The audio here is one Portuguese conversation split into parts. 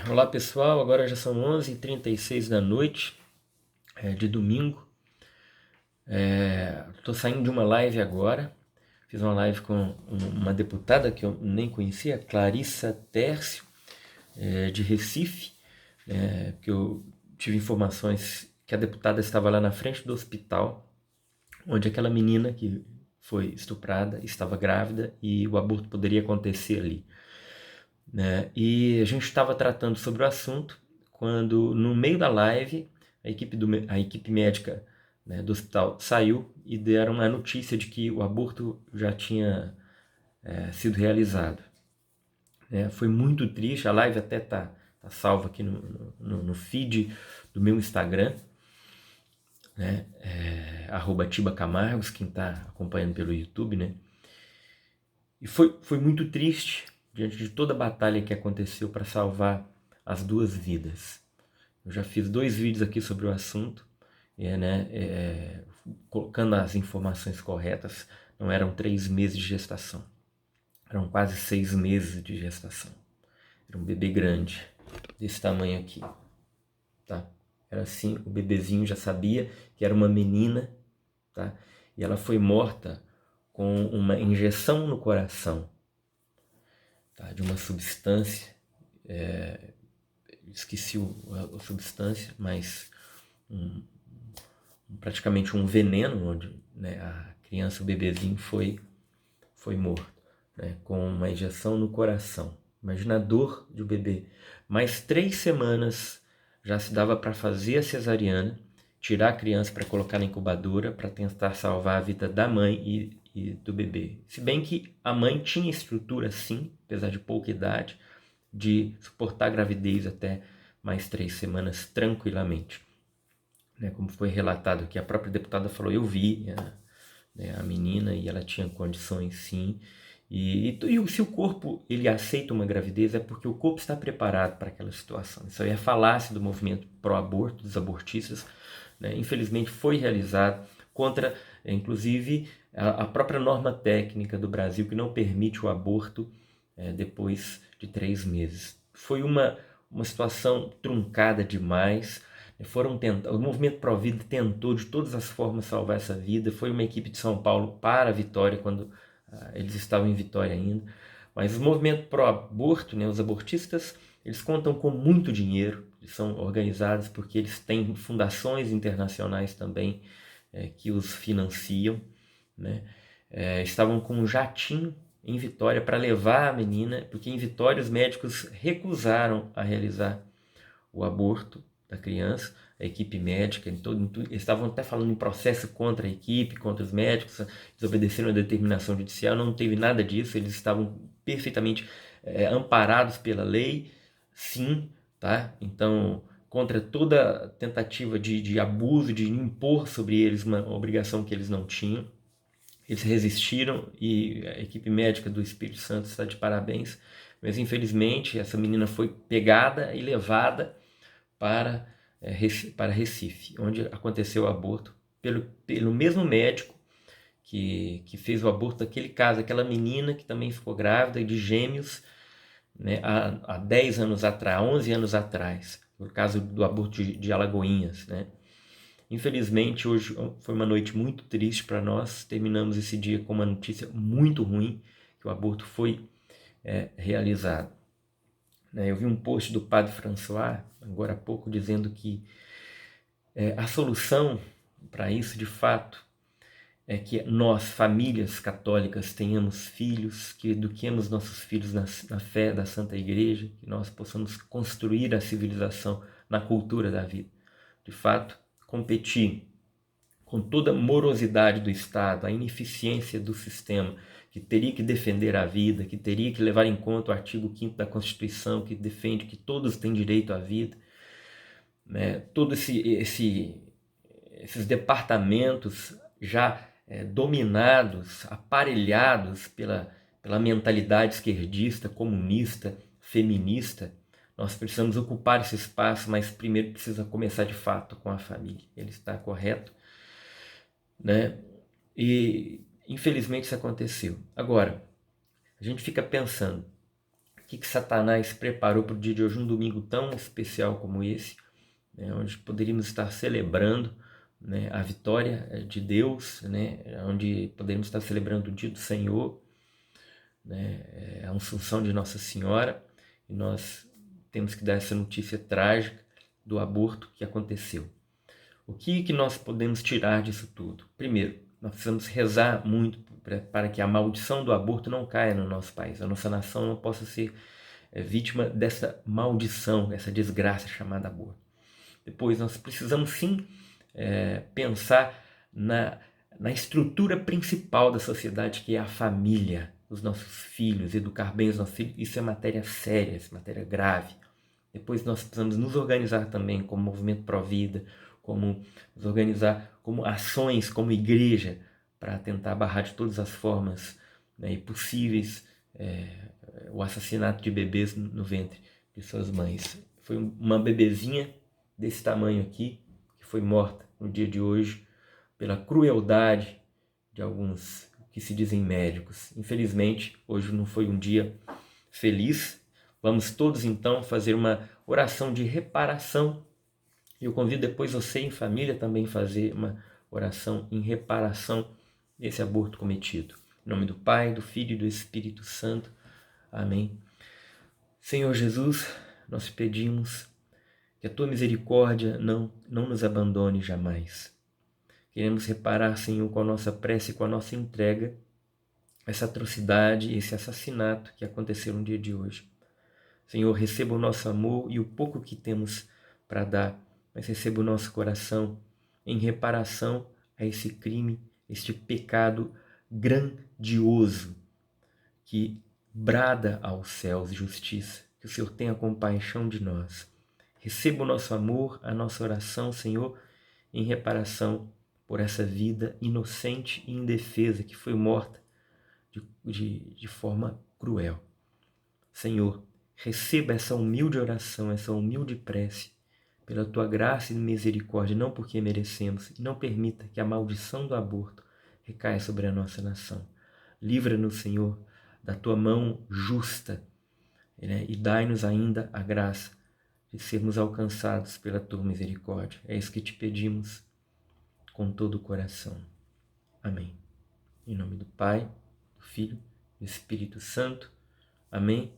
Olá pessoal, agora já são 11h36 da noite de domingo. Estou saindo de uma live agora. Fiz uma live com uma deputada que eu nem conhecia, Clarissa Tércio, de Recife, que eu tive informações que a deputada estava lá na frente do hospital, onde aquela menina que foi estuprada estava grávida e o aborto poderia acontecer ali. Né? E a gente estava tratando sobre o assunto quando, no meio da live, a equipe médica, né, do hospital saiu e deram a notícia de que o aborto já tinha sido realizado. Foi muito triste, a live até tá salva aqui no feed do meu Instagram, né? @tibacamargos, quem está acompanhando pelo YouTube, né? E foi muito triste diante de toda a batalha que aconteceu para salvar as duas vidas. Eu já fiz 2 vídeos aqui sobre o assunto, colocando as informações corretas. Não eram 3 meses de gestação, eram quase 6 meses de gestação. Era um bebê grande, desse tamanho aqui, tá? Era assim, o bebezinho já sabia que era uma menina, tá? E ela foi morta com uma injeção no coração, tá? De uma substância, esqueci a substância, mas praticamente um veneno, onde, né, a criança, o bebezinho foi morto, né, com uma injeção no coração. Imagina a dor de um bebê. Mais 3 semanas já se dava para fazer a cesariana, tirar a criança para colocar na incubadora, para tentar salvar a vida da mãe e do bebê. Se bem que a mãe tinha estrutura, sim, apesar de pouca idade, de suportar a gravidez até mais 3 semanas tranquilamente. Né, como foi relatado aqui, a própria deputada falou, eu vi a menina e ela tinha condições, sim. E se o corpo ele aceita uma gravidez é porque o corpo está preparado para aquela situação. Isso aí é falácia do movimento pró-aborto, dos abortistas, né? Infelizmente foi realizado contra, inclusive, a própria norma técnica do Brasil que não permite o aborto depois de 3 meses. Foi uma situação truncada demais. O movimento Pró-Vida tentou de todas as formas salvar essa vida. Foi uma equipe de São Paulo para a Vitória, quando eles estavam em Vitória ainda. Mas o movimento pró-aborto, né, os abortistas, eles contam com muito dinheiro, eles são organizados porque eles têm fundações internacionais também que os financiam, né? Estavam com um jatinho em Vitória para levar a menina, porque em Vitória os médicos recusaram a realizar o aborto da criança, a equipe médica, eles estavam até falando em processo contra a equipe, contra os médicos, desobedeceram a determinação judicial, não teve nada disso, eles estavam perfeitamente amparados pela lei, sim, tá? Então, contra toda tentativa de abuso, de impor sobre eles uma obrigação que eles não tinham, eles resistiram e a equipe médica do Espírito Santo está de parabéns, mas infelizmente essa menina foi pegada e levada para, para Recife, onde aconteceu o aborto pelo mesmo médico que fez o aborto daquele caso, aquela menina que também ficou grávida de gêmeos, né, há 10 anos atrás, 11 anos atrás, no caso do aborto de Alagoinhas, né? Infelizmente, hoje foi uma noite muito triste para nós. Terminamos esse dia com uma notícia muito ruim, que o aborto foi realizado. Eu vi um post do padre François, agora há pouco, dizendo que a solução para isso, de fato, é que nós, famílias católicas, tenhamos filhos, que eduquemos nossos filhos na fé da Santa Igreja, que nós possamos construir a civilização na cultura da vida. De fato, competir com toda a morosidade do Estado, a ineficiência do sistema, que teria que defender a vida, que teria que levar em conta o artigo 5º da Constituição, que defende que todos têm direito à vida, né? Todos esses departamentos já dominados, aparelhados pela mentalidade esquerdista, comunista, feminista, nós precisamos ocupar esse espaço, mas primeiro precisa começar de fato com a família. Ele está correto, né? E infelizmente isso aconteceu. Agora, a gente fica pensando, O que Satanás preparou para o dia de hoje, um domingo tão especial como esse, né, onde poderíamos estar celebrando, né, a vitória de Deus, né, onde poderíamos estar celebrando o dia do Senhor, né, a Assunção de Nossa Senhora, e nós temos que dar essa notícia trágica do aborto que aconteceu. O que nós podemos tirar disso tudo? Primeiro, nós precisamos rezar muito para que a maldição do aborto não caia no nosso país, a nossa nação não possa ser vítima dessa maldição, dessa desgraça chamada aborto. Depois, nós precisamos sim pensar na estrutura principal da sociedade, que é a família, os nossos filhos, educar bem os nossos filhos. Isso é matéria séria, isso é matéria grave. Depois nós precisamos nos organizar também como movimento pró-vida, como nos organizar como ações, como igreja, para tentar barrar de todas as formas, né, possíveis o assassinato de bebês no ventre de suas mães. Foi uma bebezinha desse tamanho aqui, que foi morta no dia de hoje pela crueldade de alguns que se dizem médicos. Infelizmente, hoje não foi um dia feliz. Vamos todos então fazer uma oração de reparação. E eu convido depois você em família também fazer uma oração em reparação desse aborto cometido. Em nome do Pai, do Filho e do Espírito Santo. Amém. Senhor Jesus, nós te pedimos que a tua misericórdia não nos abandone jamais. Queremos reparar, Senhor, com a nossa prece e com a nossa entrega, essa atrocidade, esse assassinato que aconteceu no dia de hoje. Senhor, receba o nosso amor e o pouco que temos para dar, mas receba o nosso coração em reparação a esse crime, este pecado grandioso que brada aos céus justiça. Que o Senhor tenha compaixão de nós. Receba o nosso amor, a nossa oração, Senhor, em reparação por essa vida inocente e indefesa que foi morta de forma cruel. Senhor, receba essa humilde oração, essa humilde prece, pela tua graça e misericórdia, não porque merecemos, e não permita que a maldição do aborto recaia sobre a nossa nação. Livra-nos, Senhor, da tua mão justa, né, e dai-nos ainda a graça de sermos alcançados pela tua misericórdia. É isso que te pedimos com todo o coração. Amém. Em nome do Pai, do Filho e do Espírito Santo. Amém.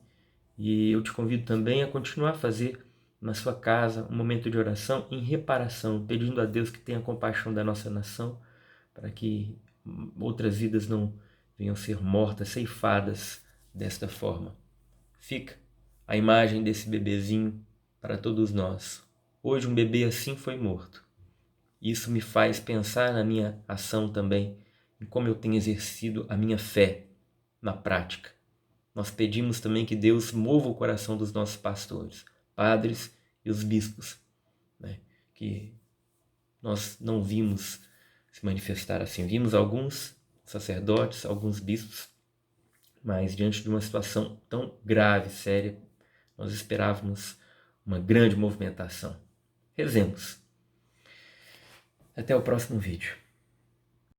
E eu te convido também a continuar a fazer na sua casa um momento de oração em reparação, pedindo a Deus que tenha compaixão da nossa nação, para que outras vidas não venham ser mortas, ceifadas desta forma. Fica a imagem desse bebezinho para todos nós. Hoje um bebê assim foi morto. Isso me faz pensar na minha ação também, em como eu tenho exercido a minha fé na prática. Nós pedimos também que Deus mova o coração dos nossos pastores, padres e os bispos, né? Que nós não vimos se manifestar assim. Vimos alguns sacerdotes, alguns bispos, mas diante de uma situação tão grave, séria, nós esperávamos uma grande movimentação. Rezemos. Até o próximo vídeo.